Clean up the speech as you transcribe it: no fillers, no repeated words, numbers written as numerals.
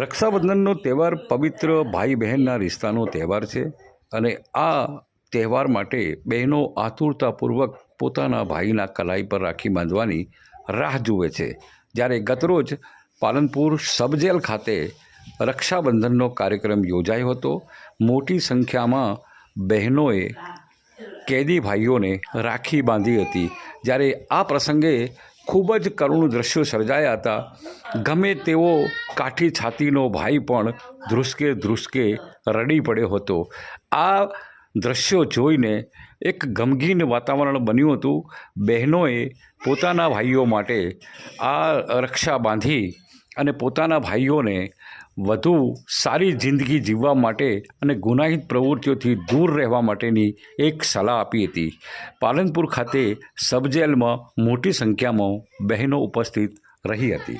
રક્ષાબંધનનો તહેવાર પવિત્ર ભાઈ બહેનના રિશ્તાનો તહેવાર છે અને આ તહેવાર માટે બહેનો આતુરતાપૂર્વક પોતાના ભાઈના કલાઈ પર રાખી બાંધવાની રાહ જુએ છે। જ્યારે ગતરોજ પાલનપુર સબજેલ ખાતે રક્ષાબંધનનો કાર્યક્રમ યોજાયો હતો। મોટી સંખ્યામાં બહેનોએ કેદી ભાઈઓને રાખી બાંધી હતી। જ્યારે આ પ્રસંગે ખૂબ જ કરુણ દ્રશ્યો સર્જાયા હતા। ગમે તેવો કાઠી છાતીનો ભાઈ પણ ધ્રુસકે ધ્રુસકે રડી પડ્યો હતો। આ દ્રશ્યો જોઈને એક ગમગીન વાતાવરણ બન્યું હતું। બહેનોએ પોતાના ભાઈઓ માટે આ રક્ષા બાંધી અને પોતાના ભાઈઓને વધુ સારી જિંદગી જીવવા માટે અને ગુનાહિત પ્રવૃત્તિઓથી દૂર રહેવા માટેની એક સલાહ આપી હતી। પાલનપુર ખાતે સબજેલમાં મોટી સંખ્યામાં બહેનો ઉપસ્થિત રહી હતી।